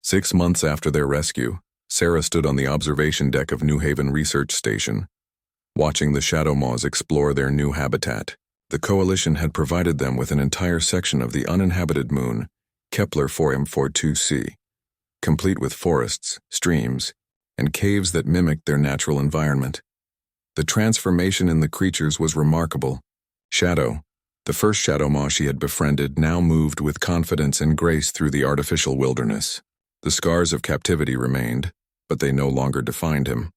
6 months after their rescue, Sarah stood on the observation deck of New Haven Research Station, watching the shadow moths explore their new habitat. The Coalition had provided them with an entire section of the uninhabited moon, Kepler 4m42c, complete with forests, streams, and caves that mimicked their natural environment. The transformation in the creatures was remarkable. Shadow, the first shadow moth she had befriended, now moved with confidence and grace through the artificial wilderness. The scars of captivity remained, but they no longer defined him.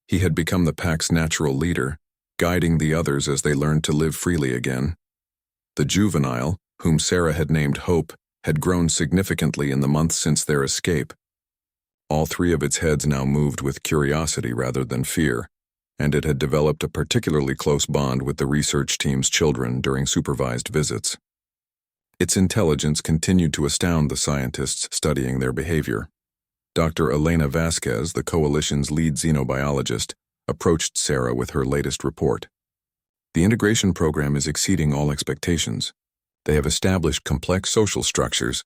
He had become the pack's natural leader, guiding the others as they learned to live freely again. The juvenile, whom Sarah had named Hope, had grown significantly in the months since their escape. All three of its heads now moved with curiosity rather than fear, and it had developed a particularly close bond with the research team's children during supervised visits. Its intelligence continued to astound the scientists studying their behavior. Dr. Elena Vasquez, the Coalition's lead xenobiologist, approached Sarah with her latest report. The integration program is exceeding all expectations. They have established complex social structures,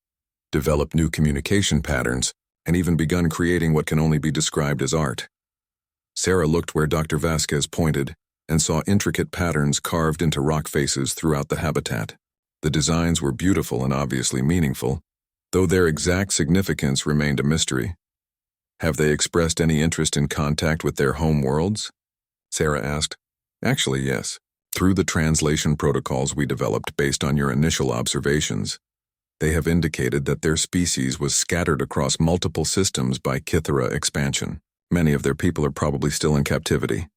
developed new communication patterns, and even begun creating what can only be described as art. Sarah looked where Dr. Vasquez pointed and saw intricate patterns carved into rock faces throughout the habitat. The designs were beautiful and obviously meaningful, though their exact significance remained a mystery. Have they expressed any interest in contact with their home worlds? Sarah asked. Actually, yes. Through the translation protocols we developed based on your initial observations, they have indicated that their species was scattered across multiple systems by Kythera expansion. Many of their people are probably still in captivity.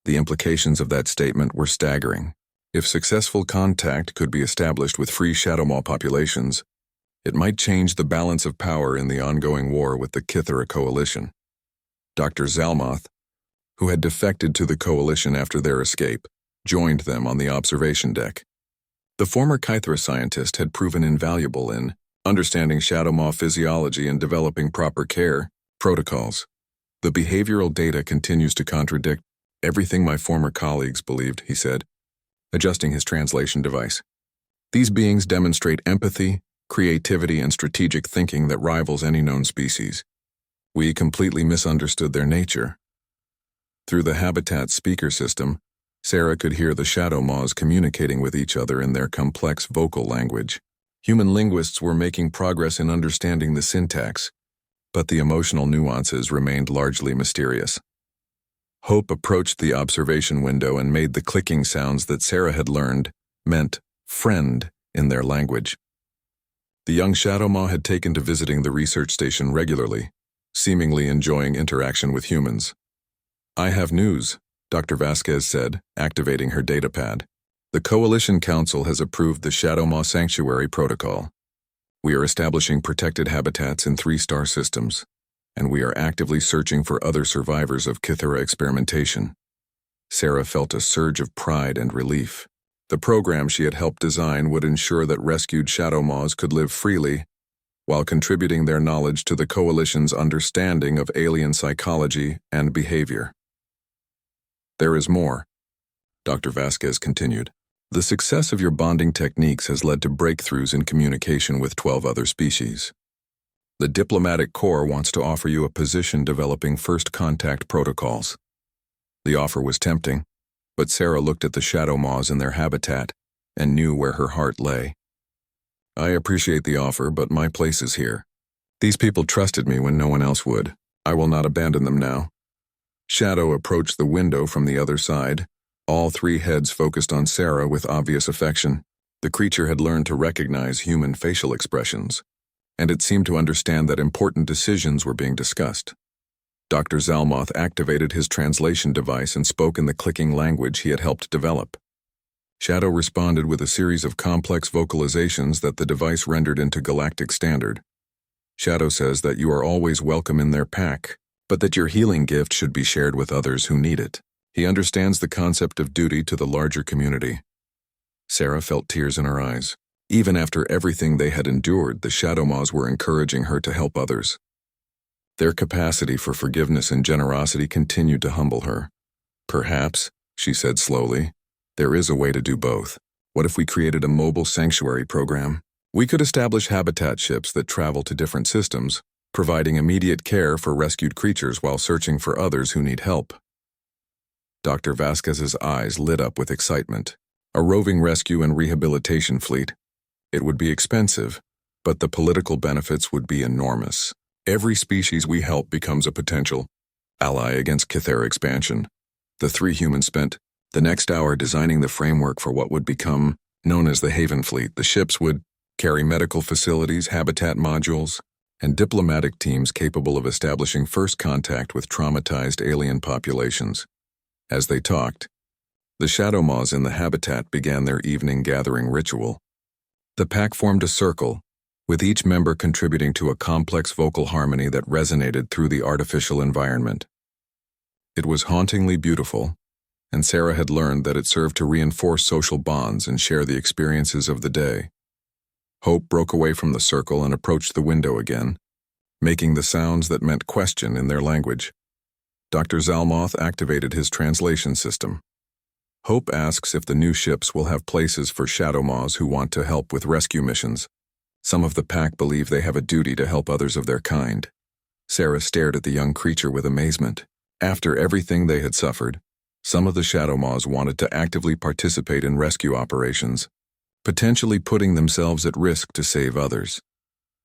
The implications of that statement were staggering. If successful contact could be established with free shadow moth populations, it might change the balance of power in the ongoing war with the Kythera Coalition. Dr. Zalmoth, who had defected to the Coalition after their escape, joined them on the observation deck. The former Kythera scientist had proven invaluable in understanding shadow moth physiology and developing proper care protocols. The behavioral data continues to contradict everything my former colleagues believed, he said, adjusting his translation device. These beings demonstrate empathy, creativity, and strategic thinking that rivals any known species. We completely misunderstood their nature. Through the habitat speaker system, Sarah could hear the shadow moths communicating with each other in their complex vocal language. Human linguists were making progress in understanding the syntax, but the emotional nuances remained largely mysterious. Hope approached the observation window and made the clicking sounds that Sarah had learned meant friend in their language. The young shadow moth had taken to visiting the research station regularly, seemingly enjoying interaction with humans. I have news, Dr. Vasquez said, activating her datapad. The Coalition Council has approved the Shadow Moth Sanctuary Protocol. We are establishing protected habitats in 3-star systems, and we are actively searching for other survivors of Kythera experimentation. Sarah felt a surge of pride and relief. The program she had helped design would ensure that rescued shadow moths could live freely, while contributing their knowledge to the Coalition's understanding of alien psychology and behavior. There is more, Dr. Vasquez continued. The success of your bonding techniques has led to breakthroughs in communication with 12 other species. The Diplomatic Corps wants to offer you a position developing first contact protocols. The offer was tempting, but Sarah looked at the shadow moths in their habitat and knew where her heart lay. I appreciate the offer, but my place is here. These people trusted me when no one else would. I will not abandon them now. Shadow approached the window from the other side, all three heads focused on Sarah with obvious affection. The creature had learned to recognize human facial expressions, and it seemed to understand that important decisions were being discussed. Dr. Zalmoth activated his translation device and spoke in the clicking language he had helped develop. Shadow responded with a series of complex vocalizations that the device rendered into galactic standard. Shadow says that you are always welcome in their pack, but that your healing gift should be shared with others who need it. He understands the concept of duty to the larger community. Sarah felt tears in her eyes. Even after everything they had endured, the shadow moths were encouraging her to help others. Their capacity for forgiveness and generosity continued to humble her. Perhaps, she said slowly, there is a way to do both. What if we created a mobile sanctuary program? We could establish habitat ships that travel to different systems, providing immediate care for rescued creatures while searching for others who need help. Dr. Vasquez's eyes lit up with excitement. A roving rescue and rehabilitation fleet. It would be expensive, but the political benefits would be enormous. Every species we help becomes a potential ally against Kythera expansion. The three humans spent the next hour designing the framework for what would become known as the Haven Fleet. The ships would carry medical facilities, habitat modules, and diplomatic teams capable of establishing first contact with traumatized alien populations. As they talked, the shadow moths in the habitat began their evening gathering ritual. The pack formed a circle, with each member contributing to a complex vocal harmony that resonated through the artificial environment. It was hauntingly beautiful, and Sarah had learned that it served to reinforce social bonds and share the experiences of the day. Hope broke away from the circle and approached the window again, making the sounds that meant question in their language. Dr. Zalmoth activated his translation system. Hope asks if the new ships will have places for shadow moths who want to help with rescue missions. Some of the pack believe they have a duty to help others of their kind. Sarah stared at the young creature with amazement. After everything they had suffered, some of the shadow moths wanted to actively participate in rescue operations, potentially putting themselves at risk to save others.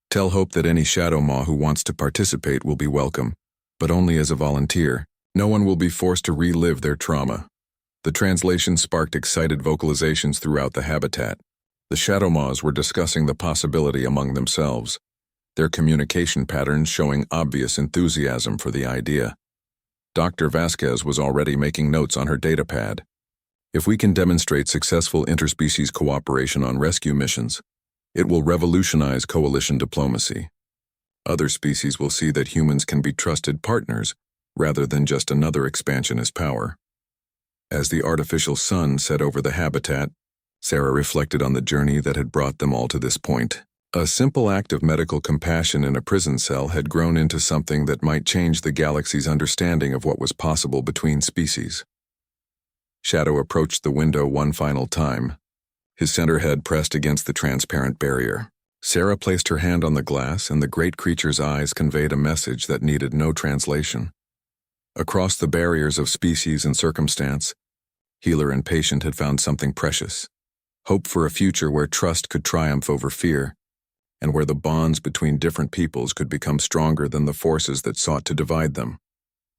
Tell Hope that any shadow moth who wants to participate will be welcome, but only as a volunteer. No one will be forced to relive their trauma. The translation sparked excited vocalizations throughout the habitat. The shadow moths were discussing the possibility among themselves, their communication patterns showing obvious enthusiasm for the idea. Dr. Vasquez was already making notes on her datapad. If we can demonstrate successful interspecies cooperation on rescue missions, it will revolutionize coalition diplomacy. Other species will see that humans can be trusted partners rather than just another expansionist power. As the artificial sun set over the habitat, Sarah reflected on the journey that had brought them all to this point. A simple act of medical compassion in a prison cell had grown into something that might change the galaxy's understanding of what was possible between species. Shadow approached the window one final time, his center head pressed against the transparent barrier. Sarah placed her hand on the glass, and the great creature's eyes conveyed a message that needed no translation. Across the barriers of species and circumstance, healer and patient had found something precious. Hope for a future where trust could triumph over fear, and where the bonds between different peoples could become stronger than the forces that sought to divide them.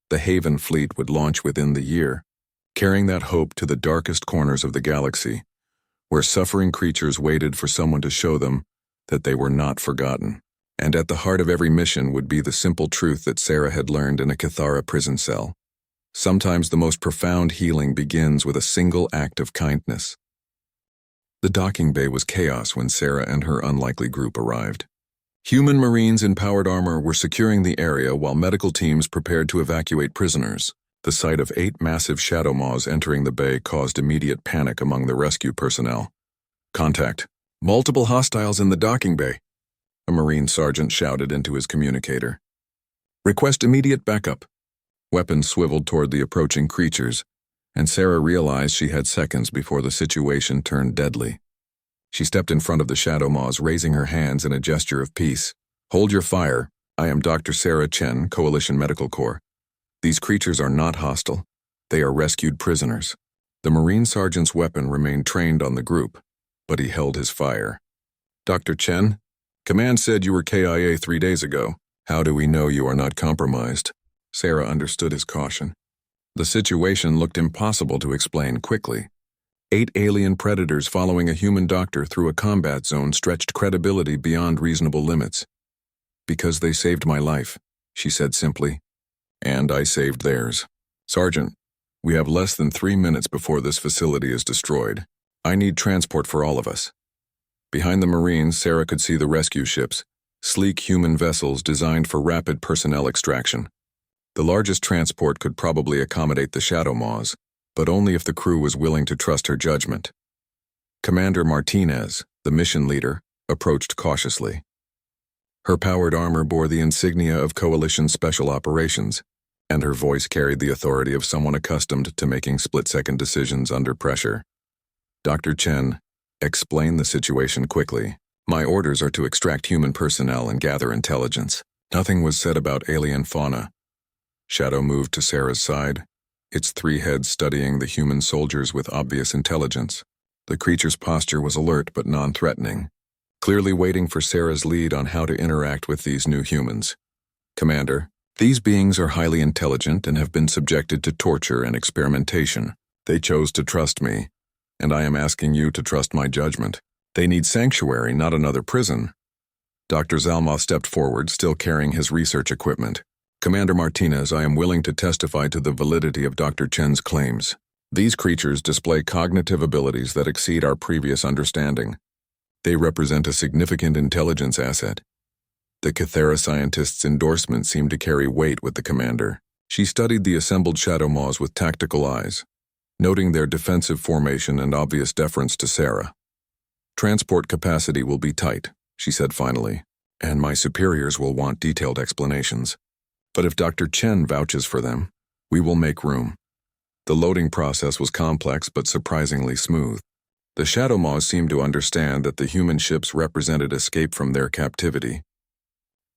The Haven Fleet would launch within the year, carrying that hope to the darkest corners of the galaxy, where suffering creatures waited for someone to show them that they were not forgotten. And at the heart of every mission would be the simple truth that Sarah had learned in a Kythera prison cell. Sometimes the most profound healing begins with a single act of kindness. The docking bay was chaos when Sarah and her unlikely group arrived. Human Marines in powered armor were securing the area while medical teams prepared to evacuate prisoners. The sight of 8 massive shadow moths entering the bay caused immediate panic among the rescue personnel. Contact. Multiple hostiles in the docking bay, a Marine sergeant shouted into his communicator. Request immediate backup. Weapons swiveled toward the approaching creatures, and Sarah realized she had seconds before the situation turned deadly. She stepped in front of the shadow moths, raising her hands in a gesture of peace. Hold your fire. I am Dr. Sarah Chen, Coalition Medical Corps. These creatures are not hostile. They are rescued prisoners. The Marine sergeant's weapon remained trained on the group, but he held his fire. Dr. Chen, Command said you were KIA 3 days ago. How do we know you are not compromised? Sarah understood his caution. The situation looked impossible to explain quickly. 8 alien predators following a human doctor through a combat zone stretched credibility beyond reasonable limits. Because they saved my life, she said simply. And I saved theirs. Sergeant, we have less than 3 minutes before this facility is destroyed. I need transport for all of us. Behind the Marines, Sarah could see the rescue ships, sleek human vessels designed for rapid personnel extraction. The largest transport could probably accommodate the shadow moths, but only if the crew was willing to trust her judgment. Commander Martinez, the mission leader, approached cautiously. Her powered armor bore the insignia of Coalition Special Operations, and her voice carried the authority of someone accustomed to making split-second decisions under pressure. Dr. Chen, explain the situation quickly. My orders are to extract human personnel and gather intelligence. Nothing was said about alien fauna. Shadow moved to Sarah's side, its three heads studying the human soldiers with obvious intelligence. The creature's posture was alert but non-threatening, clearly waiting for Sarah's lead on how to interact with these new humans. Commander, these beings are highly intelligent and have been subjected to torture and experimentation. They chose to trust me, and I am asking you to trust my judgment. They need sanctuary, not another prison. Dr. Zalmoth stepped forward, still carrying his research equipment. Commander Martinez, I am willing to testify to the validity of Dr. Chen's claims. These creatures display cognitive abilities that exceed our previous understanding. They represent a significant intelligence asset. The Kythera scientist's endorsement seemed to carry weight with the commander. She studied the assembled shadow maws with tactical eyes, noting their defensive formation and obvious deference to Sarah. Transport capacity will be tight, she said finally, and my superiors will want detailed explanations. But if Dr. Chen vouches for them, we will make room. The loading process was complex but surprisingly smooth. The shadow maws seemed to understand that the human ships represented escape from their captivity.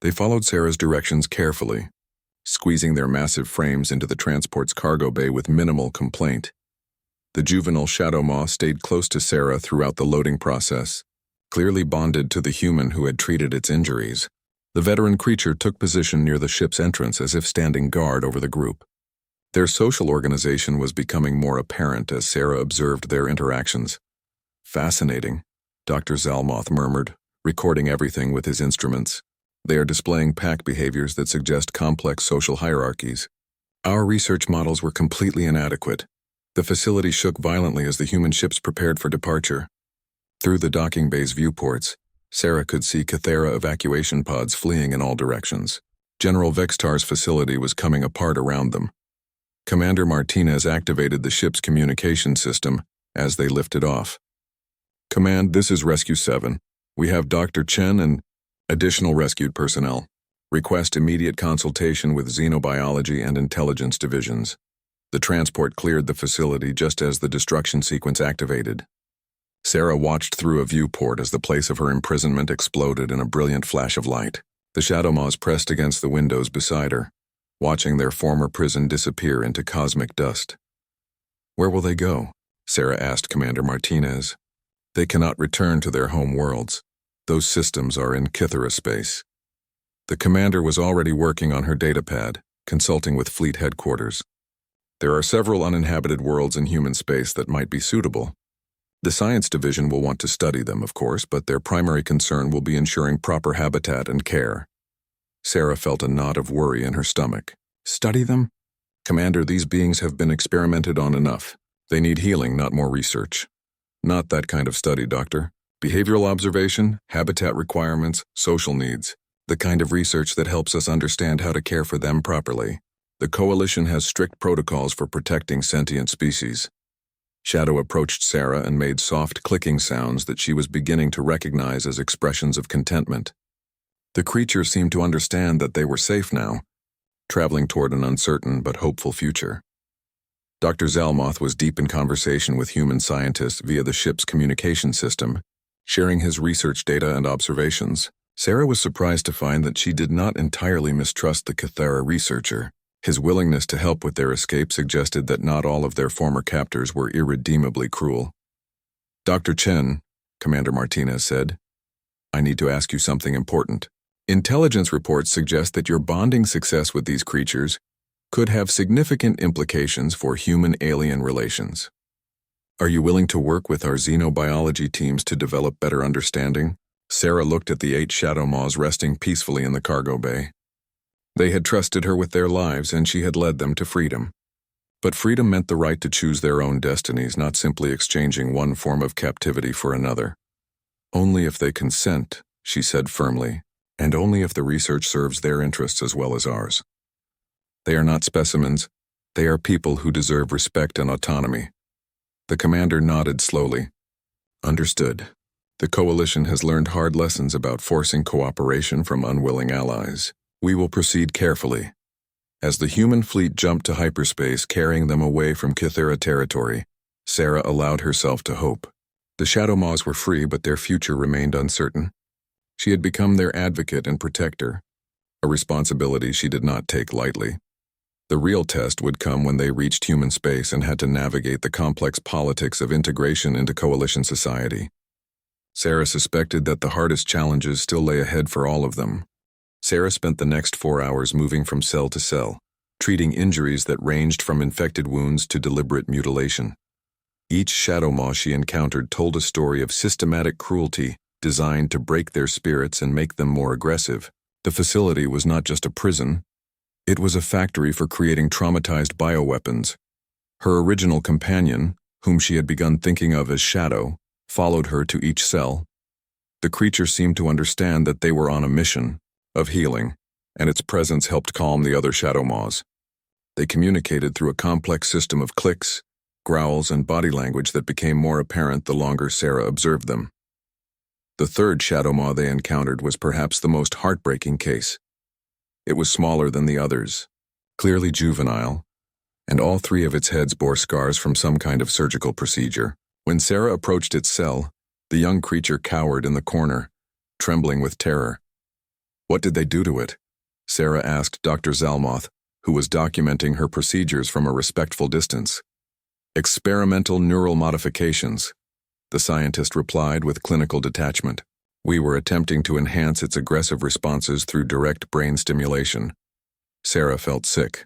They followed Sarah's directions carefully, squeezing their massive frames into the transport's cargo bay with minimal complaint. The juvenile shadow maw stayed close to Sarah throughout the loading process, clearly bonded to the human who had treated its injuries. The veteran creature took position near the ship's entrance as if standing guard over the group. Their social organization was becoming more apparent as Sarah observed their interactions. Fascinating, Dr. Zalmoth murmured, recording everything with his instruments. They are displaying pack behaviors that suggest complex social hierarchies. Our research models were completely inadequate. The facility shook violently as the human ships prepared for departure. Through the docking bay's viewports, Sarah could see Kythera evacuation pods fleeing in all directions. General Vextar's facility was coming apart around them. Commander Martinez activated the ship's communication system as they lifted off. Command, this is Rescue 7. We have Dr. Chen and additional rescued personnel. Request immediate consultation with Xenobiology and Intelligence divisions. The transport cleared the facility just as the destruction sequence activated. Sarah watched through a viewport as the place of her imprisonment exploded in a brilliant flash of light. The shadow maws pressed against the windows beside her, watching their former prison disappear into cosmic dust. Where will they go? Sarah asked Commander Martinez. They cannot return to their home worlds. Those systems are in Kythera space. The commander was already working on her datapad, consulting with fleet headquarters. There are several uninhabited worlds in human space that might be suitable. The science division will want to study them, of course, but their primary concern will be ensuring proper habitat and care. Sarah felt a knot of worry in her stomach. Study them? Commander, these beings have been experimented on enough. They need healing, not more research. Not that kind of study, Doctor. Behavioral observation, habitat requirements, social needs. The kind of research that helps us understand how to care for them properly. The Coalition has strict protocols for protecting sentient species. Shadow approached Sarah and made soft clicking sounds that she was beginning to recognize as expressions of contentment. The creature seemed to understand that they were safe now, traveling toward an uncertain but hopeful future. Dr. Zalmoth was deep in conversation with human scientists via the ship's communication system, sharing his research data and observations. Sarah was surprised to find that she did not entirely mistrust the Kythera researcher. His willingness to help with their escape suggested that not all of their former captors were irredeemably cruel. Dr. Chen, Commander Martinez said, I need to ask you something important. Intelligence reports suggest that your bonding success with these creatures could have significant implications for human-alien relations. Are you willing to work with our xenobiology teams to develop better understanding? Sarah looked at the 8 shadow maws resting peacefully in the cargo bay. They had trusted her with their lives, and she had led them to freedom. But freedom meant the right to choose their own destinies, not simply exchanging one form of captivity for another. Only if they consent, she said firmly, and only if the research serves their interests as well as ours. They are not specimens. They are people who deserve respect and autonomy. The commander nodded slowly. Understood. The Coalition has learned hard lessons about forcing cooperation from unwilling allies. We will proceed carefully. As the human fleet jumped to hyperspace, carrying them away from Kythera territory, Sarah allowed herself to hope. The shadow maws were free, but their future remained uncertain. She had become their advocate and protector, a responsibility she did not take lightly. The real test would come when they reached human space and had to navigate the complex politics of integration into coalition society. Sarah suspected that the hardest challenges still lay ahead for all of them. Sarah spent the next 4 hours moving from cell to cell, treating injuries that ranged from infected wounds to deliberate mutilation. Each shadow maw she encountered told a story of systematic cruelty designed to break their spirits and make them more aggressive. The facility was not just a prison. It was a factory for creating traumatized bioweapons. Her original companion, whom she had begun thinking of as Shadow, followed her to each cell. The creature seemed to understand that they were on a mission of healing, and its presence helped calm the other shadow maws. They communicated through a complex system of clicks, growls, and body language that became more apparent the longer Sarah observed them. The third shadow maw they encountered was perhaps the most heartbreaking case. It was smaller than the others, clearly juvenile, and all 3 of its heads bore scars from some kind of surgical procedure. When Sarah approached its cell, the young creature cowered in the corner, trembling with terror. "What did they do to it?" Sarah asked Dr. Zalmoth, who was documenting her procedures from a respectful distance. "Experimental neural modifications," the scientist replied with clinical detachment. "We were attempting to enhance its aggressive responses through direct brain stimulation." Sarah felt sick.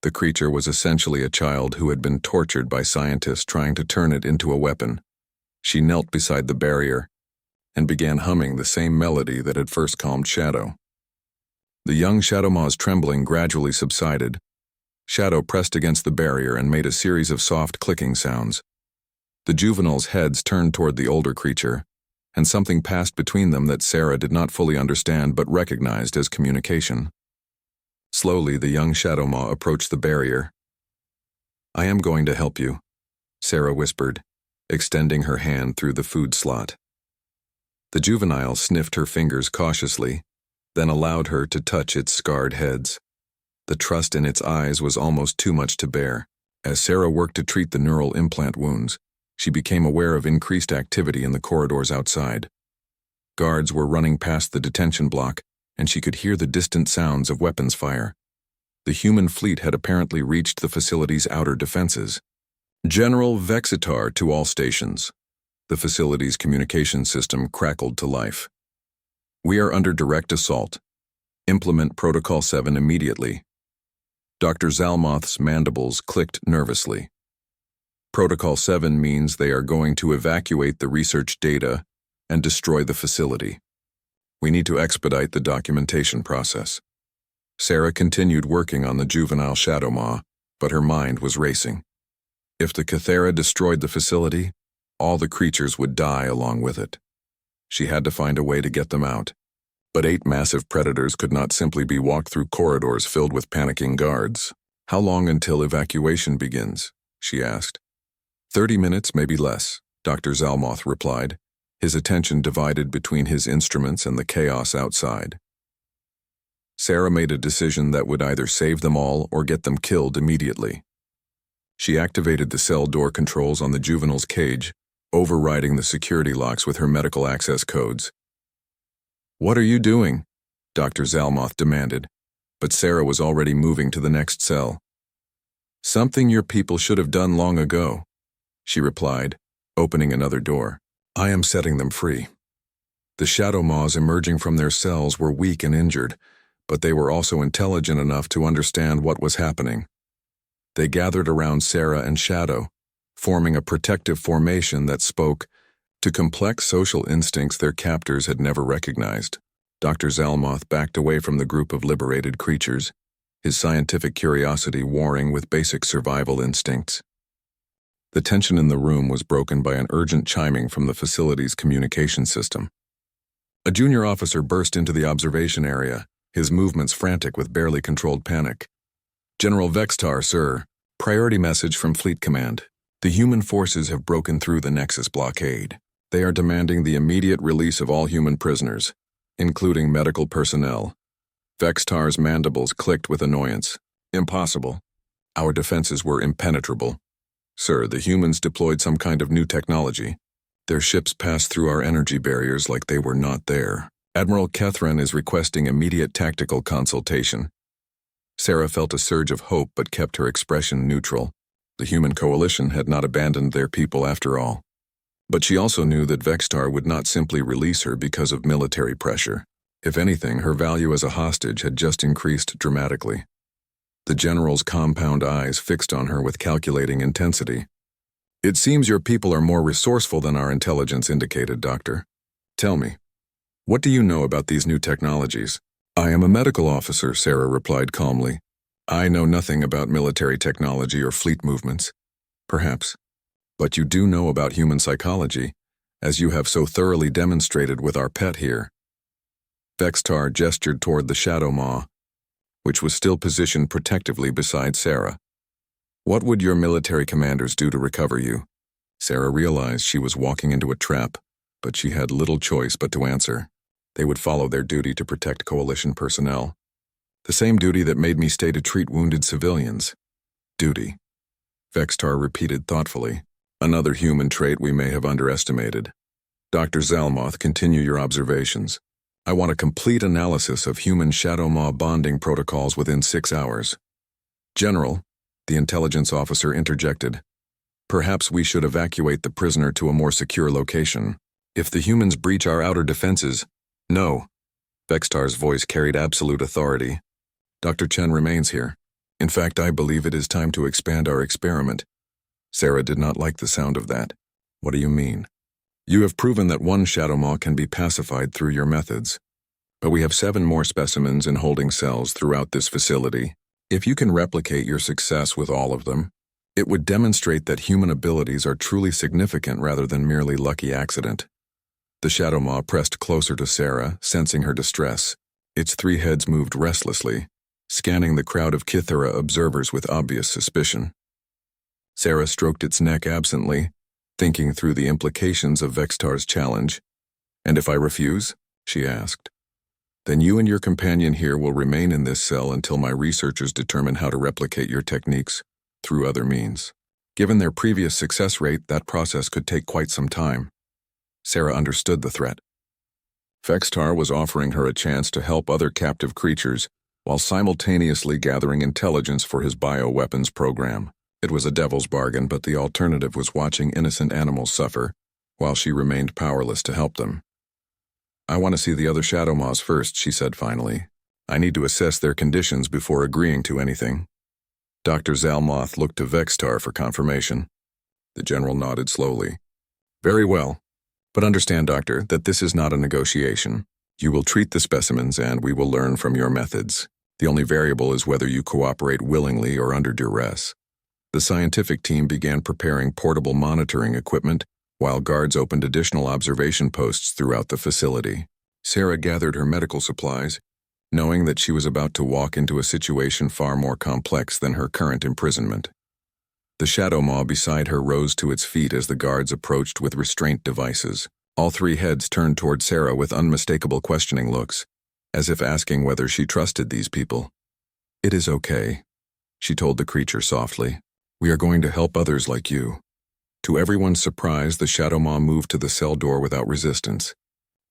The creature was essentially a child who had been tortured by scientists trying to turn it into a weapon. She knelt beside the barrier and began humming the same melody that had first calmed Shadow. The young Shadow Maw's trembling gradually subsided. Shadow pressed against the barrier and made a series of soft clicking sounds. The juveniles' heads turned toward the older creature, and something passed between them that Sarah did not fully understand but recognized as communication. Slowly, the young Shadow Maw approached the barrier. "I am going to help you," Sarah whispered, extending her hand through the food slot. The juvenile sniffed her fingers cautiously, then allowed her to touch its scarred heads. The trust in its eyes was almost too much to bear. As Sarah worked to treat the neural implant wounds, she became aware of increased activity in the corridors outside. Guards were running past the detention block, and she could hear the distant sounds of weapons fire. The human fleet had apparently reached the facility's outer defenses. "General Vexitar to all stations." The facility's communication system crackled to life. "We are under direct assault. Implement Protocol 7 immediately." Dr. Zalmoth's mandibles clicked nervously. Protocol 7 means they are going to evacuate the research data and destroy the facility. We need to expedite the documentation process. Sarah continued working on the juvenile Shadow Maw, but her mind was racing. If the Cathera destroyed the facility, all the creatures would die along with it. She had to find a way to get them out. But 8 massive predators could not simply be walked through corridors filled with panicking guards. "How long until evacuation begins?" she asked. 30 minutes, maybe less, Dr. Zalmoth replied, his attention divided between his instruments and the chaos outside. Sarah made a decision that would either save them all or get them killed immediately. She activated the cell door controls on the juvenile's cage, overriding the security locks with her medical access codes. "What are you doing?" Dr. Zalmoth demanded, but Sarah was already moving to the next cell. "Something your people should have done long ago," she replied, opening another door. "I am setting them free." The Shadow Maws emerging from their cells were weak and injured, but they were also intelligent enough to understand what was happening. They gathered around Sarah and Shadow, forming a protective formation that spoke to complex social instincts their captors had never recognized. Dr. Zalmoth backed away from the group of liberated creatures, his scientific curiosity warring with basic survival instincts. The tension in the room was broken by an urgent chiming from the facility's communication system. A junior officer burst into the observation area, his movements frantic with barely controlled panic. "General Vexitar, sir. Priority message from Fleet Command. The human forces have broken through the Nexus blockade. They are demanding the immediate release of all human prisoners, including medical personnel." Vexitar's mandibles clicked with annoyance. "Impossible. Our defenses were impenetrable. Sir, the humans deployed some kind of new technology. Their ships passed through our energy barriers like they were not there." Admiral Kethran is requesting immediate tactical consultation. Sarah felt a surge of hope but kept her expression neutral. The human coalition had not abandoned their people after all. But she also knew that Vextar would not simply release her because of military pressure. If anything, her value as a hostage had just increased dramatically. The general's compound eyes fixed on her with calculating intensity. "It seems your people are more resourceful than our intelligence indicated, Doctor. Tell me, what do you know about these new technologies?" "I am a medical officer," Sarah replied calmly. "I know nothing about military technology or fleet movements. Perhaps. But you do know about human psychology, as you have so thoroughly demonstrated with our pet here." Vextar gestured toward the Shadow Maw, which was still positioned protectively beside Sarah. "What would your military commanders do to recover you?" Sarah realized she was walking into a trap, but she had little choice but to answer. They would follow their duty to protect Coalition personnel. The same duty that made me stay to treat wounded civilians. Duty. Vextar repeated thoughtfully. "Another human trait we may have underestimated. Dr. Zalmoth, continue your observations. I want a complete analysis of human Shadow Maw bonding protocols within 6 hours." "General," the intelligence officer interjected, "perhaps we should evacuate the prisoner to a more secure location. If the humans breach our outer defenses—" "No." Vextar's voice carried absolute authority. "Dr. Chen remains here. In fact, I believe it is time to expand our experiment." Sarah did not like the sound of that. "What do you mean?" "You have proven that one Shadow Maw can be pacified through your methods. But we have 7 more specimens in holding cells throughout this facility. If you can replicate your success with all of them, it would demonstrate that human abilities are truly significant rather than merely lucky accident." The Shadow Maw pressed closer to Sarah, sensing her distress. Its 3 heads moved restlessly, scanning the crowd of Kithara observers with obvious suspicion. Sarah stroked its neck absently, thinking through the implications of Vextar's challenge. "And if I refuse?" she asked. "Then you and your companion here will remain in this cell until my researchers determine how to replicate your techniques through other means. Given their previous success rate, that process could take quite some time." Sarah understood the threat. Vextar was offering her a chance to help other captive creatures while simultaneously gathering intelligence for his bioweapons program. It was a devil's bargain, but the alternative was watching innocent animals suffer, while she remained powerless to help them. "I want to see the other Shadow Maws first," she said finally. "I need to assess their conditions before agreeing to anything." Dr. Zalmoth looked to Vextar for confirmation. The general nodded slowly. "Very well. But understand, Doctor, that this is not a negotiation. You will treat the specimens and we will learn from your methods. The only variable is whether you cooperate willingly or under duress." The scientific team began preparing portable monitoring equipment, while guards opened additional observation posts throughout the facility. Sarah gathered her medical supplies, knowing that she was about to walk into a situation far more complex than her current imprisonment. The Shadow Maw beside her rose to its feet as the guards approached with restraint devices. All 3 heads turned toward Sarah with unmistakable questioning looks, as if asking whether she trusted these people. "It is okay," she told the creature softly. "We are going to help others like you." To everyone's surprise, the Shadow Maw moved to the cell door without resistance.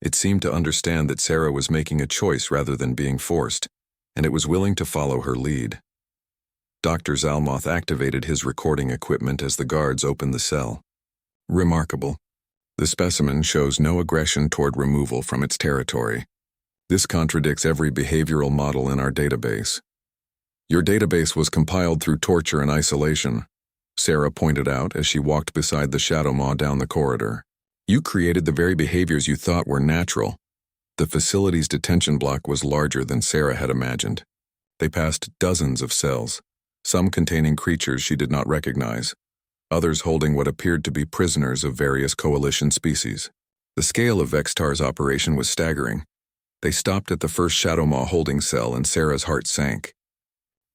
It seemed to understand that Sarah was making a choice rather than being forced, and it was willing to follow her lead. Dr. Zalmoth activated his recording equipment as the guards opened the cell. Remarkable. The specimen shows no aggression toward removal from its territory. This contradicts every behavioral model in our database. "Your database was compiled through torture and isolation," Sarah pointed out as she walked beside the Shadow Maw down the corridor. "You created the very behaviors you thought were natural." The facility's detention block was larger than Sarah had imagined. They passed dozens of cells, some containing creatures she did not recognize, others holding what appeared to be prisoners of various coalition species. The scale of Vextar's operation was staggering. They stopped at the first Shadow Maw holding cell and Sarah's heart sank.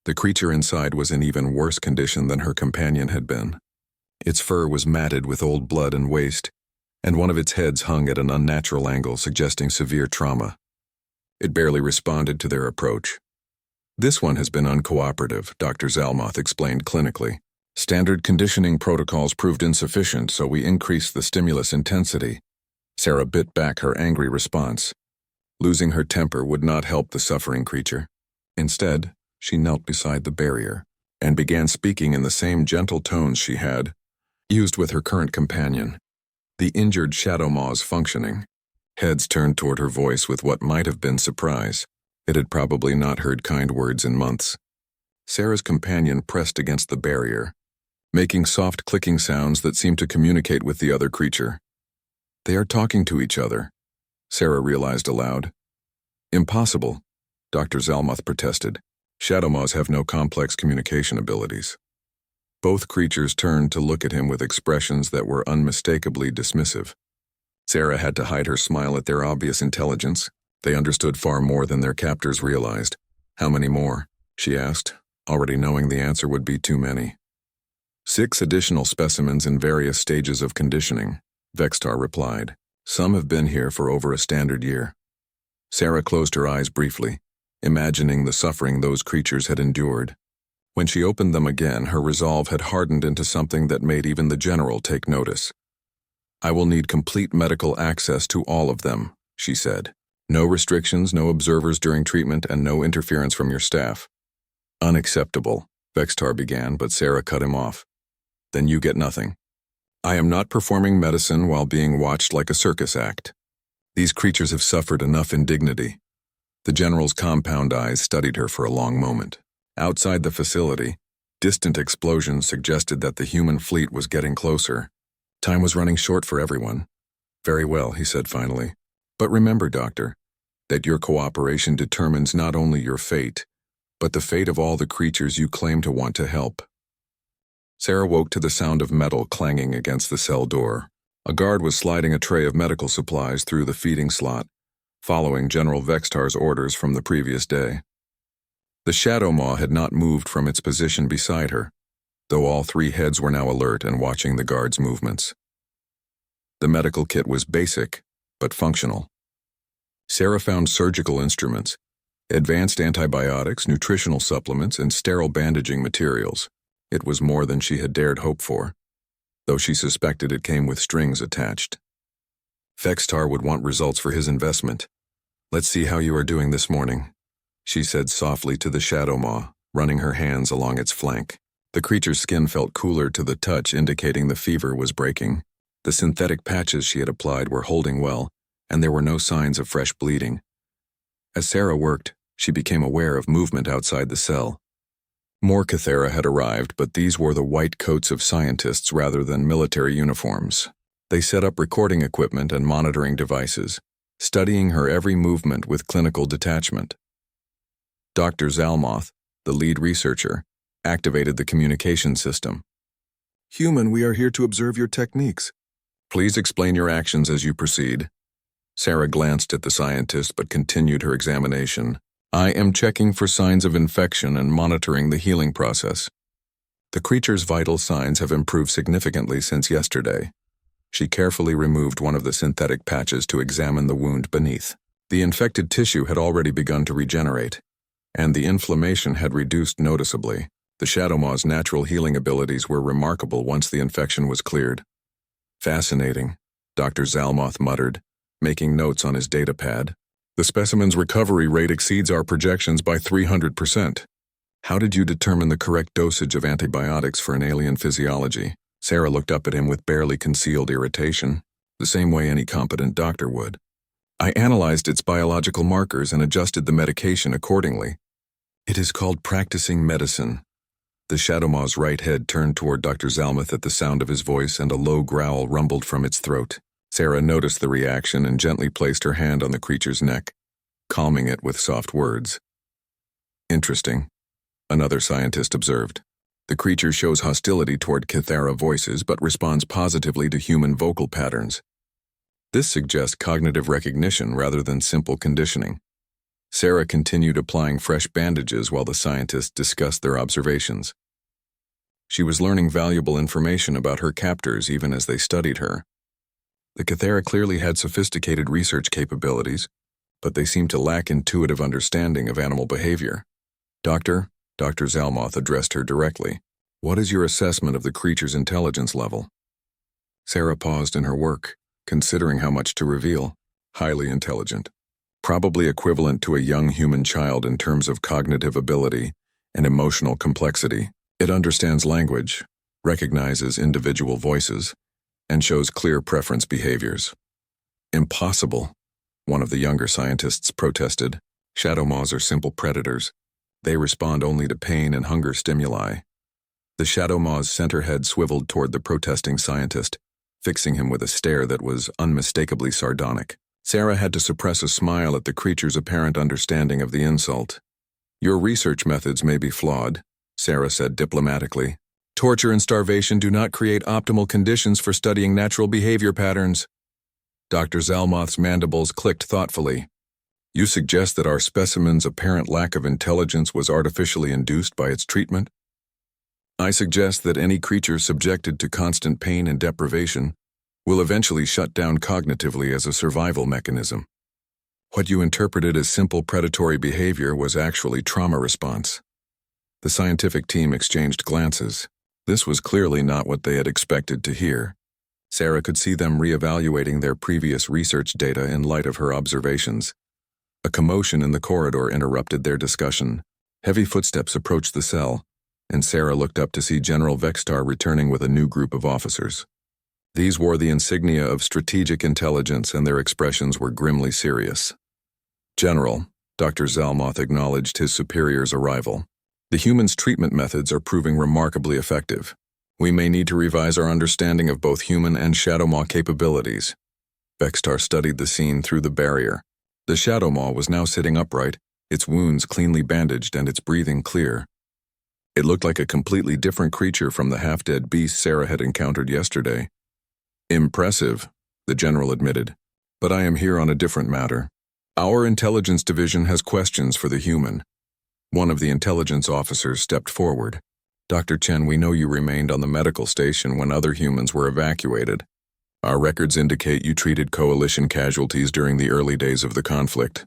The creature inside was in even worse condition than her companion had been. Its fur was matted with old blood and waste, and one of its heads hung at an unnatural angle, suggesting severe trauma. It barely responded to their approach. "This one has been uncooperative," Dr. Zalmoth explained clinically. "Standard conditioning protocols proved insufficient, so we increased the stimulus intensity." Sarah bit back her angry response. Losing her temper would not help the suffering creature. Instead, she knelt beside the barrier and began speaking in the same gentle tones she had used with her current companion. The injured shadow maws functioning. Heads turned toward her voice with what might have been surprise. It had probably not heard kind words in months. Sarah's companion pressed against the barrier, making soft clicking sounds that seemed to communicate with the other creature. They are talking to each other, Sarah realized aloud. Impossible, Dr. Zalmoth protested. Shadowmaws have no complex communication abilities. Both creatures turned to look at him with expressions that were unmistakably dismissive. Sarah had to hide her smile at their obvious intelligence. They understood far more than their captors realized. How many more? She asked, already knowing the answer would be too many. 6 additional specimens in various stages of conditioning, Vextar replied. Some have been here for over a standard year. Sarah closed her eyes briefly, imagining the suffering those creatures had endured. When she opened them again, her resolve had hardened into something that made even the general take notice. I will need complete medical access to all of them, she said. No restrictions, no observers during treatment, and no interference from your staff. Unacceptable, Vextar began, but Sarah cut him off. Then you get nothing. I am not performing medicine while being watched like a circus act. These creatures have suffered enough indignity. The general's compound eyes studied her for a long moment. Outside the facility, distant explosions suggested that the human fleet was getting closer. Time was running short for everyone. Very well, he said finally. But remember, Doctor, that your cooperation determines not only your fate, but the fate of all the creatures you claim to want to help. Sarah woke to the sound of metal clanging against the cell door. A guard was sliding a tray of medical supplies through the feeding slot, following General Vextar's orders from the previous day. The shadow maw had not moved from its position beside her, though all 3 heads were now alert and watching the guard's movements. The medical kit was basic, but functional. Sarah found surgical instruments, advanced antibiotics, nutritional supplements, and sterile bandaging materials. It was more than she had dared hope for, though she suspected it came with strings attached. Vextar would want results for his investment. Let's see how you are doing this morning, she said softly to the shadow maw, running her hands along its flank. The creature's skin felt cooler to the touch, indicating the fever was breaking. The synthetic patches she had applied were holding well, and there were no signs of fresh bleeding. As Sarah worked, she became aware of movement outside the cell. More Cathera had arrived, but these wore the white coats of scientists rather than military uniforms. They set up recording equipment and monitoring devices, studying her every movement with clinical detachment. Dr. Zalmoth, the lead researcher, activated the communication system. Human, we are here to observe your techniques. Please explain your actions as you proceed. Sarah glanced at the scientist but continued her examination. I am checking for signs of infection and monitoring the healing process. The creature's vital signs have improved significantly since yesterday. She carefully removed one of the synthetic patches to examine the wound beneath. The infected tissue had already begun to regenerate, and the inflammation had reduced noticeably. The Shadowmaw's natural healing abilities were remarkable once the infection was cleared. Fascinating, Dr. Zalmoth muttered, making notes on his data pad. The specimen's recovery rate exceeds our projections by 300%. How did you determine the correct dosage of antibiotics for an alien physiology? Sarah looked up at him with barely concealed irritation, the same way any competent doctor would. I analyzed its biological markers and adjusted the medication accordingly. It is called practicing medicine. The Shadowmaw's right head turned toward Dr. Zalmoth at the sound of his voice, and a low growl rumbled from its throat. Sarah noticed the reaction and gently placed her hand on the creature's neck, calming it with soft words. Interesting, another scientist observed. The creature shows hostility toward Cathera voices but responds positively to human vocal patterns. This suggests cognitive recognition rather than simple conditioning. Sarah continued applying fresh bandages while the scientists discussed their observations. She was learning valuable information about her captors even as they studied her. The Cathera clearly had sophisticated research capabilities, but they seemed to lack intuitive understanding of animal behavior. Dr. Zalmoth addressed her directly. What is your assessment of the creature's intelligence level? Sarah paused in her work, considering how much to reveal. Highly intelligent. probably equivalent to a young human child in terms of cognitive ability and emotional complexity. It understands language, recognizes individual voices, and shows clear preference behaviors. Impossible, one of the younger scientists protested. Shadow maws are simple predators. They respond only to pain and hunger stimuli. The shadow maw's center head swiveled toward the protesting scientist, fixing him with a stare that was unmistakably sardonic. Sarah had to suppress a smile at the creature's apparent understanding of the insult. "Your research methods may be flawed," Sarah said diplomatically. "Torture and starvation do not create optimal conditions for studying natural behavior patterns." Dr. Zalmoth's mandibles clicked thoughtfully. "You suggest that our specimen's apparent lack of intelligence was artificially induced by its treatment?" "I suggest that any creature subjected to constant pain and deprivation will eventually shut down cognitively as a survival mechanism. What you interpreted as simple predatory behavior was actually trauma response." The scientific team exchanged glances. This was clearly not what they had expected to hear. Sarah could see them reevaluating their previous research data in light of her observations. A commotion in the corridor interrupted their discussion. Heavy footsteps approached the cell, and Sarah looked up to see General Vextar returning with a new group of officers. These wore the insignia of strategic intelligence, and their expressions were grimly serious. "General," Dr. Zalmoth acknowledged his superior's arrival, "the humans' treatment methods are proving remarkably effective. We may need to revise our understanding of both human and shadow maw capabilities." Vextar studied the scene through the barrier. The shadow maw was now sitting upright, its wounds cleanly bandaged and its breathing clear. It looked like a completely different creature from the half-dead beast Sarah had encountered yesterday. "Impressive," the general admitted, "but I am here on a different matter. Our intelligence division has questions for the human." One of the intelligence officers stepped forward. "Dr. Chen, we know you remained on the medical station when other humans were evacuated. Our records indicate you treated coalition casualties during the early days of the conflict.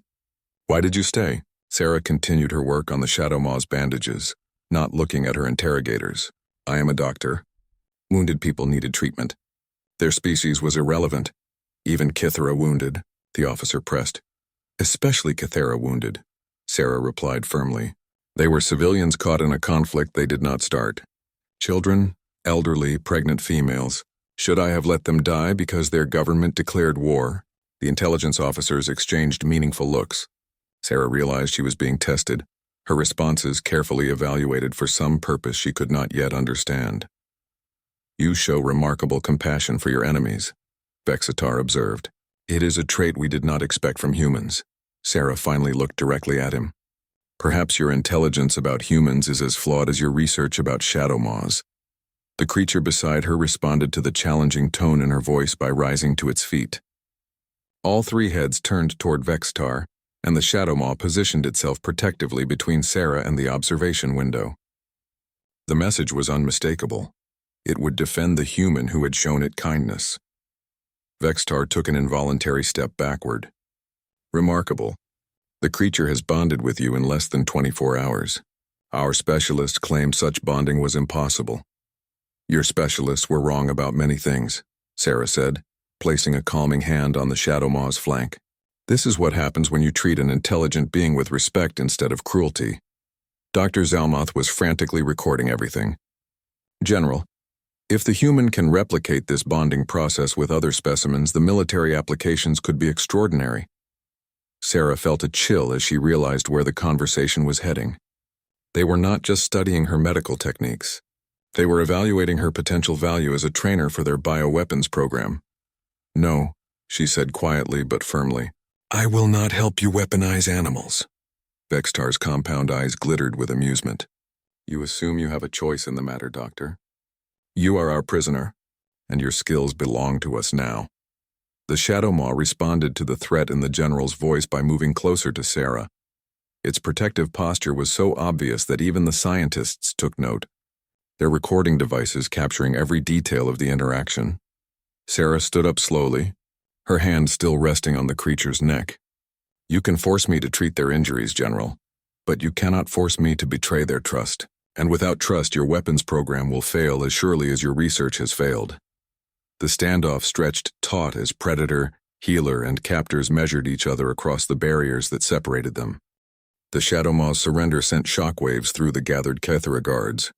Why did you stay?" Sarah continued her work on the shadow maw's bandages, not looking at her interrogators. "I am a doctor. Wounded people needed treatment. Their species was irrelevant. Even Kithera wounded," the officer pressed. "Especially Kithera wounded," Sarah replied firmly. "They were civilians caught in a conflict they did not start. Children, elderly, pregnant females. Should I have let them die because their government declared war?" The intelligence officers exchanged meaningful looks. Sarah realized she was being tested, her responses carefully evaluated for some purpose she could not yet understand. "You show remarkable compassion for your enemies," Vexitar observed. "It is a trait we did not expect from humans." Sarah finally looked directly at him. "Perhaps your intelligence about humans is as flawed as your research about shadow maws." The creature beside her responded to the challenging tone in her voice by rising to its feet. All three heads turned toward Vextar, and the shadow maw positioned itself protectively between Sarah and the observation window. The message was unmistakable. It would defend the human who had shown it kindness. Vextar took an involuntary step backward. "Remarkable. The creature has bonded with you in less than 24 hours. Our specialists claimed such bonding was impossible." "Your specialists were wrong about many things," Sarah said, placing a calming hand on the shadow maw's flank. "This is what happens when you treat an intelligent being with respect instead of cruelty." Dr. Zalmoth was frantically recording everything. "General, if the human can replicate this bonding process with other specimens, the military applications could be extraordinary." Sarah felt a chill as she realized where the conversation was heading. They were not just studying her medical techniques. They were evaluating her potential value as a trainer for their bioweapons program. "No," she said quietly but firmly. "I will not help you weaponize animals." Vextar's compound eyes glittered with amusement. "You assume you have a choice in the matter, Doctor. You are our prisoner, and your skills belong to us now." The shadow maw responded to the threat in the general's voice by moving closer to Sarah. Its protective posture was so obvious that even the scientists took note, their recording devices capturing every detail of the interaction. Sarah stood up slowly, her hand still resting on the creature's neck. "You can force me to treat their injuries, General, but you cannot force me to betray their trust. And without trust, your weapons program will fail as surely as your research has failed." The standoff stretched taut as predator Healer and captors measured each other across the barriers that separated them. The Shadow Maw's surrender sent shockwaves through the gathered Kethera guards.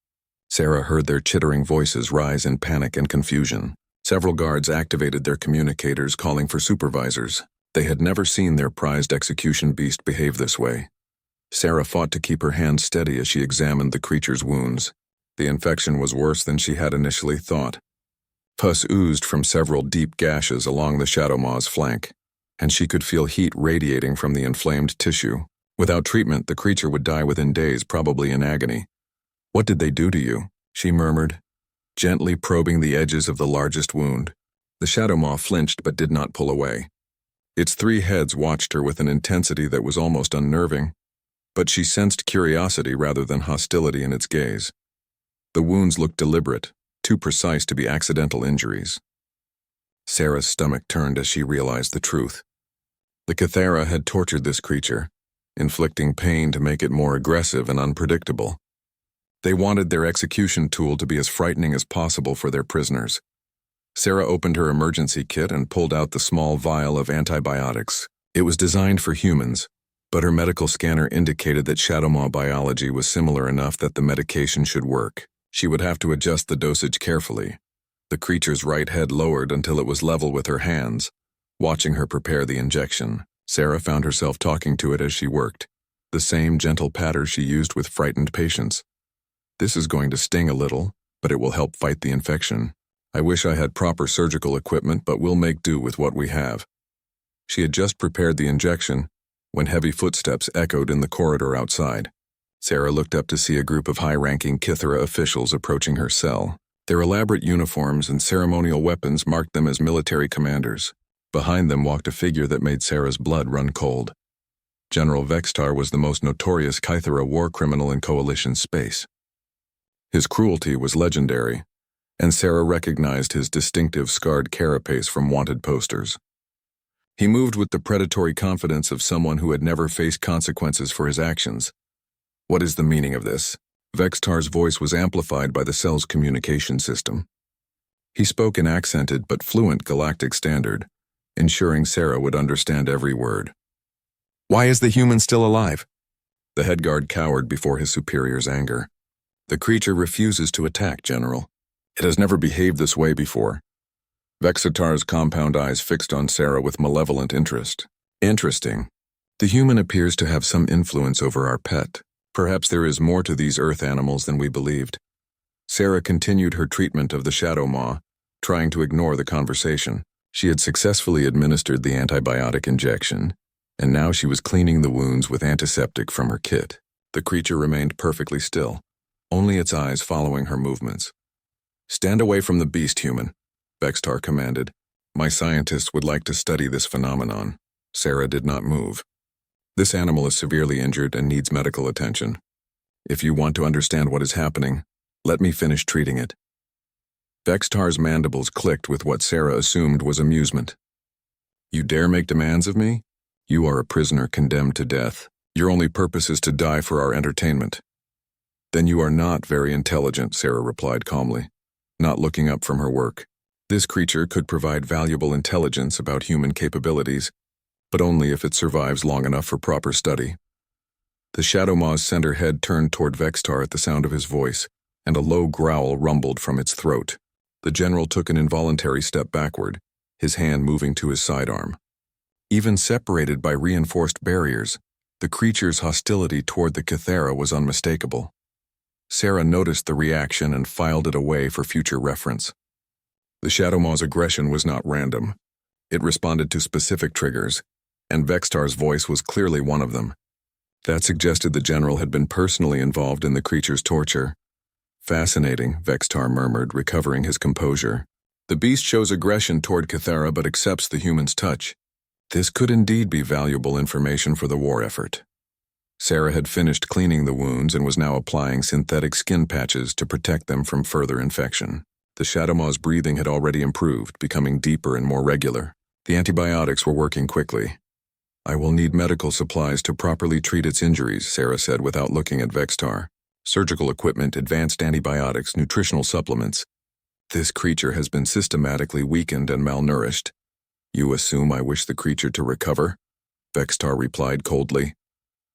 Sarah heard their chittering voices rise in panic and confusion. Several guards activated their communicators, calling for supervisors. They had never seen their prized execution beast behave this way. Sarah fought to keep her hands steady as she examined the creature's wounds. The infection was worse than she had initially thought. Pus oozed from several deep gashes along the Shadow Maw's flank, and she could feel heat radiating from the inflamed tissue. Without treatment, the creature would die within days, probably in agony. "What did they do to you?" she murmured, gently probing the edges of the largest wound. The Shadow Maw flinched but did not pull away. Its 3 heads watched her with an intensity that was almost unnerving, but she sensed curiosity rather than hostility in its gaze. The wounds looked deliberate, too precise to be accidental injuries. Sarah's stomach turned as she realized the truth. The Kethera had tortured this creature, inflicting pain to make it more aggressive and unpredictable. They wanted their execution tool to be as frightening as possible for their prisoners. Sarah opened her emergency kit and pulled out the small vial of antibiotics. It was designed for humans, but her medical scanner indicated that Shadow Maw biology was similar enough that the medication should work. She would have to adjust the dosage carefully. The creature's right head lowered until it was level with her hands, watching her prepare the injection. Sarah found herself talking to it as she worked, the same gentle patter she used with frightened patients. "This is going to sting a little, but it will help fight the infection. I wish I had proper surgical equipment, but we'll make do with what we have." She had just prepared the injection when heavy footsteps echoed in the corridor outside. Sarah looked up to see a group of high-ranking Kithera officials approaching her cell. Their elaborate uniforms and ceremonial weapons marked them as military commanders. Behind them walked a figure that made Sarah's blood run cold. General Vextar was the most notorious Kythera war criminal in Coalition space. His cruelty was legendary, and Sarah recognized his distinctive scarred carapace from wanted posters. He moved with the predatory confidence of someone who had never faced consequences for his actions. "What is the meaning of this?" Vextar's voice was amplified by the cell's communication system. He spoke in accented but fluent galactic standard, ensuring Sarah would understand every word. "Why is the human still alive?" The head guard cowered before his superior's anger. "The creature refuses to attack, General. It has never behaved this way before." Vexatar's compound eyes fixed on Sarah with malevolent interest. "Interesting. The human appears to have some influence over our pet. Perhaps there is more to these earth animals than we believed." Sarah continued her treatment of the Shadow Maw, trying to ignore the conversation. She had successfully administered the antibiotic injection, and now she was cleaning the wounds with antiseptic from her kit. The creature remained perfectly still, only its eyes following her movements. "Stand away from the beast, human," Vextar commanded. "My scientists would like to study this phenomenon." Sarah did not move. "This animal is severely injured and needs medical attention. If you want to understand what is happening, let me finish treating it." Vextar's mandibles clicked with what Sarah assumed was amusement. "You dare make demands of me? You are a prisoner condemned to death. Your only purpose is to die for our entertainment." "Then you are not very intelligent," Sarah replied calmly, not looking up from her work. This creature could provide valuable intelligence about human capabilities, but only if it survives long enough for proper study. The Shadow Maw's center head turned toward Vextar at the sound of his voice, and a low growl rumbled from its throat. The general took an involuntary step backward, his hand moving to his sidearm. Even separated by reinforced barriers, the creature's hostility toward the Kethera was unmistakable. Sarah noticed the reaction and filed it away for future reference. The Shadow Maw's aggression was not random. It responded to specific triggers, and Vextar's voice was clearly one of them. That suggested the general had been personally involved in the creature's torture. "Fascinating," Vextar murmured, recovering his composure. "The beast shows aggression toward Kethera but accepts the human's touch. This could indeed be valuable information for the war effort." Sarah had finished cleaning the wounds and was now applying synthetic skin patches to protect them from further infection. The Shadow Maw's breathing had already improved, becoming deeper and more regular. The antibiotics were working quickly. "I will need medical supplies to properly treat its injuries," Sarah said without looking at Vextar. "Surgical equipment, advanced antibiotics, nutritional supplements. This creature has been systematically weakened and malnourished." You assume I wish the creature to recover? Vextar replied coldly.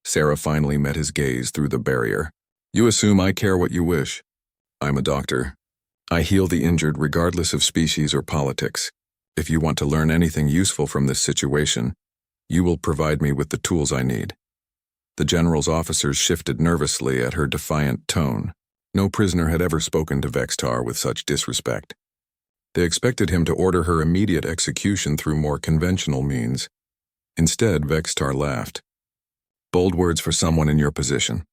Sarah finally met his gaze through the barrier. You assume I care what you wish. I'm a doctor. I heal the injured regardless of species or politics. If you want to learn anything useful from this situation, you will provide me with the tools I need. The general's officers shifted nervously at her defiant tone. No prisoner had ever spoken to Vextar with such disrespect. They expected him to order her immediate execution through more conventional means. Instead, Vextar laughed. Bold words for someone in your position.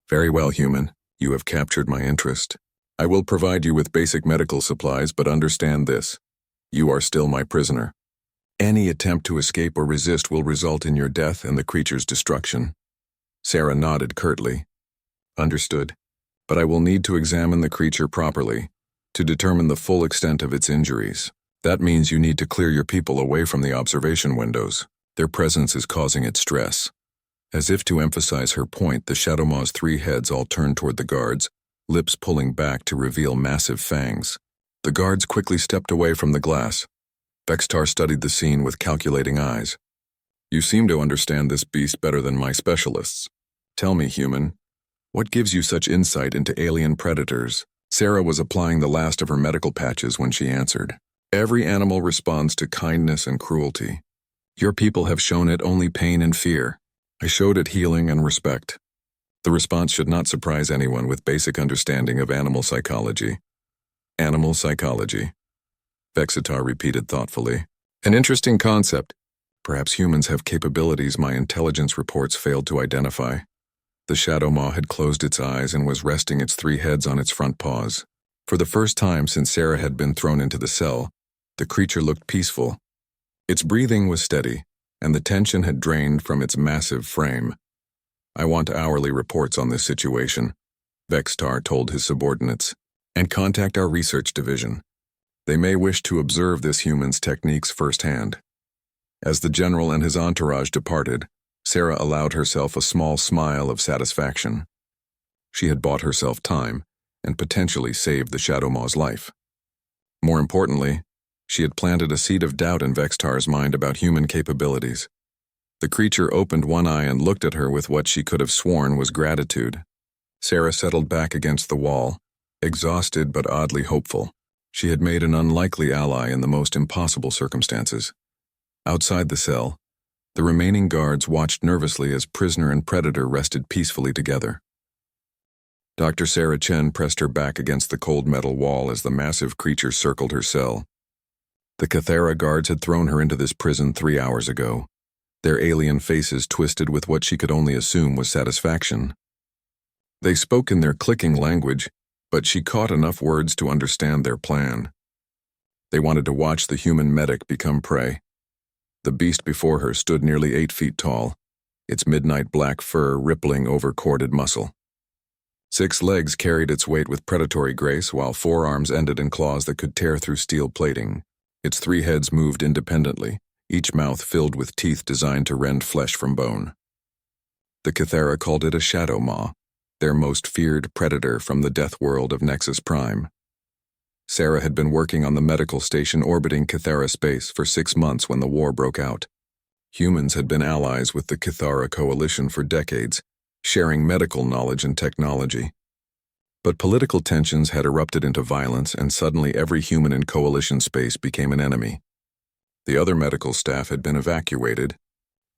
Very well, human. You have captured my interest. I will provide you with basic medical supplies, but understand this. You are still my prisoner. Any attempt to escape or resist will result in your death and the creature's destruction. Sarah nodded curtly. Understood. But I will need to examine the creature properly to determine the full extent of its injuries. That means you need to clear your people away from the observation windows. Their presence is causing it stress. As if to emphasize her point, the Shadowmaw's 3 heads all turned toward the guards, lips pulling back to reveal massive fangs. The guards quickly stepped away from the glass. Vextar studied the scene with calculating eyes. You seem to understand this beast better than my specialists. Tell me, human, what gives you such insight into alien predators? Sarah was applying the last of her medical patches when she answered. Every animal responds to kindness and cruelty. Your people have shown it only pain and fear. I showed it healing and respect. The response should not surprise anyone with basic understanding of animal psychology. Animal psychology. Vexitar repeated thoughtfully. An interesting concept. Perhaps humans have capabilities my intelligence reports failed to identify. The Shadowmaw had closed its eyes and was resting its 3 heads on its front paws. For the first time since Sarah had been thrown into the cell, the creature looked peaceful. Its breathing was steady, and the tension had drained from its massive frame. I want hourly reports on this situation, Vextar told his subordinates, and contact our research division. They may wish to observe this human's techniques firsthand. As the general and his entourage departed, Sarah allowed herself a small smile of satisfaction. She had bought herself time and potentially saved the Shadowmaw's life. More importantly, she had planted a seed of doubt in Vextar's mind about human capabilities. The creature opened one eye and looked at her with what she could have sworn was gratitude. Sarah settled back against the wall, exhausted but oddly hopeful. She had made an unlikely ally in the most impossible circumstances. Outside the cell, the remaining guards watched nervously as prisoner and predator rested peacefully together. Dr. Sarah Chen pressed her back against the cold metal wall as the massive creature circled her cell. The Cathara guards had thrown her into this prison 3 hours ago, their alien faces twisted with what she could only assume was satisfaction. They spoke in their clicking language, but she caught enough words to understand their plan. They wanted to watch the human medic become prey. The beast before her stood nearly 8 feet tall, its midnight black fur rippling over corded muscle. 6 legs carried its weight with predatory grace, while 4 arms ended in claws that could tear through steel plating. Its 3 heads moved independently, each mouth filled with teeth designed to rend flesh from bone. The Cathara called it a Shadowmaw, their most feared predator from the death world of Nexus Prime. Sarah had been working on the medical station orbiting Cathara space for 6 months when the war broke out. Humans had been allies with the Cathara coalition for decades, sharing medical knowledge and technology. But political tensions had erupted into violence, and suddenly every human in coalition space became an enemy. The other medical staff had been evacuated,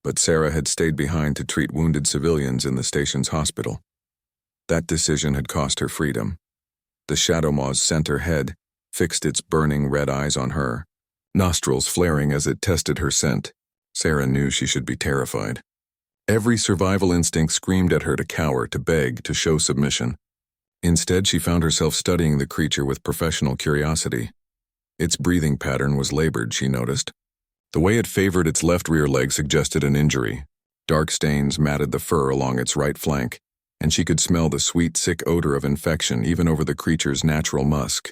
but Sarah had stayed behind to treat wounded civilians in the station's hospital. That decision had cost her freedom. The Shadowmaw's center head fixed its burning red eyes on her, nostrils flaring as it tested her scent. Sarah knew she should be terrified. Every survival instinct screamed at her to cower, to beg, to show submission. Instead, she found herself studying the creature with professional curiosity. Its breathing pattern was labored, she noticed. The way it favored its left rear leg suggested an injury. Dark stains matted the fur along its right flank, and she could smell the sweet, sick odor of infection even over the creature's natural musk.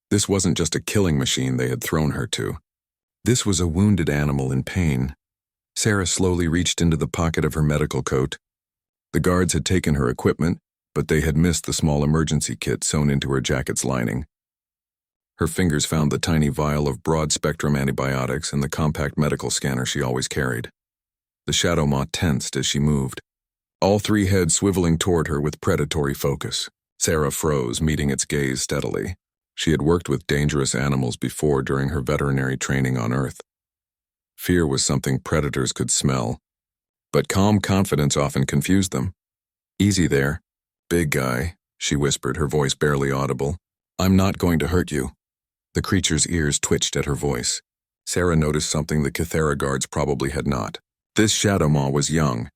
This wasn't just a killing machine they had thrown her to. This was a wounded animal in pain. Sarah slowly reached into the pocket of her medical coat. The guards had taken her equipment, but they had missed the small emergency kit sewn into her jacket's lining. Her fingers found the tiny vial of broad-spectrum antibiotics and the compact medical scanner she always carried. The shadow maw tensed as she moved, all three heads swiveling toward her with predatory focus. Sarah froze, meeting its gaze steadily. She had worked with dangerous animals before during her veterinary training on Earth. Fear was something predators could smell, but calm confidence often confused them. "Easy there, big guy," she whispered, her voice barely audible. "I'm not going to hurt you." The creature's ears twitched at her voice. Sarah noticed something the Kythera guards probably had not. This shadow maw was young,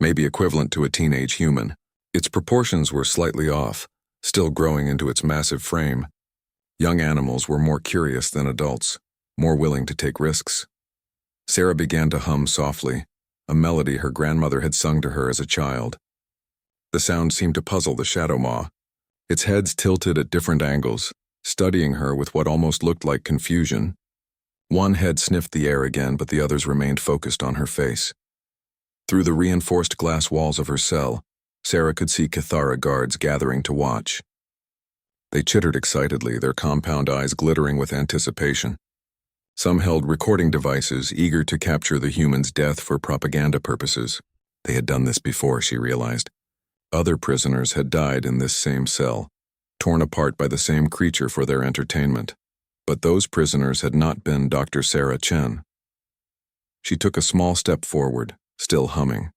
maybe equivalent to a teenage human. Its proportions were slightly off, still growing into its massive frame. Young animals were more curious than adults, more willing to take risks. Sarah began to hum softly, a melody her grandmother had sung to her as a child. The sound seemed to puzzle the shadow maw. Its heads tilted at different angles, studying her with what almost looked like confusion. One head sniffed the air again, but the others remained focused on her face. Through the reinforced glass walls of her cell, Sarah could see Kythera guards gathering to watch. They chittered excitedly, their compound eyes glittering with anticipation. Some held recording devices, eager to capture the human's death for propaganda purposes. They had done this before, she realized. Other prisoners had died in this same cell, torn apart by the same creature for their entertainment. But those prisoners had not been Dr. Sarah Chen. She took a small step forward, still humming.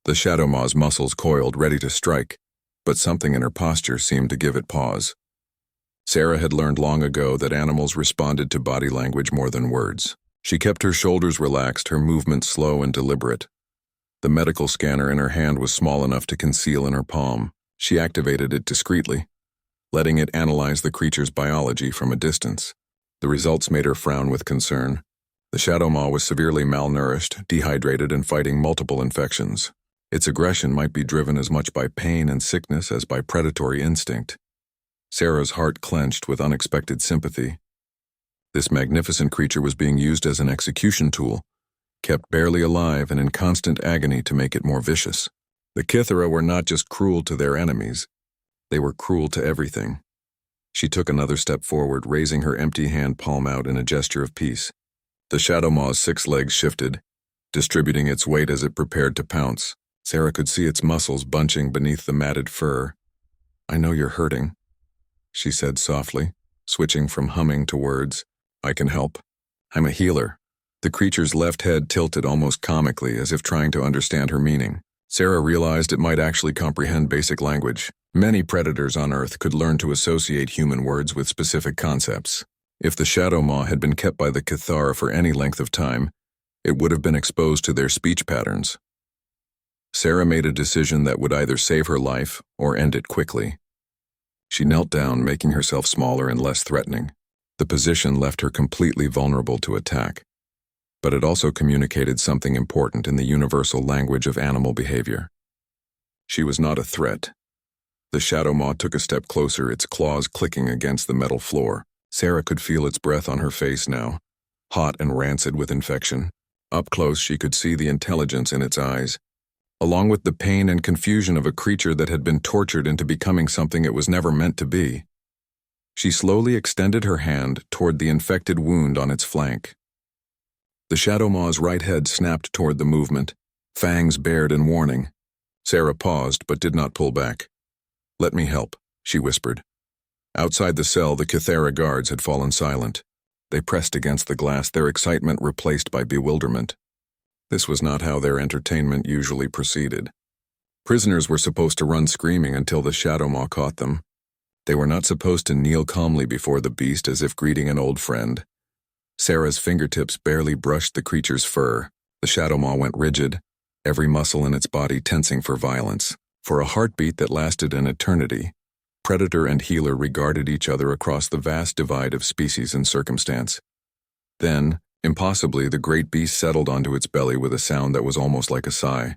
The shadow maw's muscles coiled, ready to strike, but something in her posture seemed to give it pause. Sarah had learned long ago that animals responded to body language more than words. She kept her shoulders relaxed, her movements slow and deliberate. The medical scanner in her hand was small enough to conceal in her palm. She activated it discreetly, letting it analyze the creature's biology from a distance. The results made her frown with concern. The shadow maw was severely malnourished, dehydrated, and fighting multiple infections. Its aggression might be driven as much by pain and sickness as by predatory instinct. Sarah's heart clenched with unexpected sympathy. This magnificent creature was being used as an execution tool, kept barely alive and in constant agony to make it more vicious. The Kythera were not just cruel to their enemies, they were cruel to everything. She took another step forward, raising her empty hand palm out in a gesture of peace. The shadow maw's 6 legs shifted, distributing its weight as it prepared to pounce. Sarah could see its muscles bunching beneath the matted fur. "I know you're hurting," she said softly, switching from humming to words. "I can help. I'm a healer." The creature's left head tilted almost comically, as if trying to understand her meaning. Sarah realized it might actually comprehend basic language. Many predators on Earth could learn to associate human words with specific concepts. If the shadow maw had been kept by the Kythera for any length of time, it would have been exposed to their speech patterns. Sarah made a decision that would either save her life or end it quickly. She knelt down, making herself smaller and less threatening. The position left her completely vulnerable to attack, but it also communicated something important in the universal language of animal behavior. She was not a threat. The shadow maw took a step closer, its claws clicking against the metal floor. Sarah could feel its breath on her face now, hot and rancid with infection. Up close, she could see the intelligence in its eyes, along with the pain and confusion of a creature that had been tortured into becoming something it was never meant to be. She slowly extended her hand toward the infected wound on its flank. The shadow maw's right head snapped toward the movement, fangs bared in warning. Sarah paused but did not pull back. "Let me help," she whispered. Outside the cell, the Kythera guards had fallen silent. They pressed against the glass, their excitement replaced by bewilderment. This was not how their entertainment usually proceeded. Prisoners were supposed to run screaming until the shadow maw caught them. They were not supposed to kneel calmly before the beast as if greeting an old friend. Sarah's fingertips barely brushed the creature's fur. The shadow maw went rigid, every muscle in its body tensing for violence. For a heartbeat that lasted an eternity, predator and healer regarded each other across the vast divide of species and circumstance. Then, impossibly, the great beast settled onto its belly with a sound that was almost like a sigh.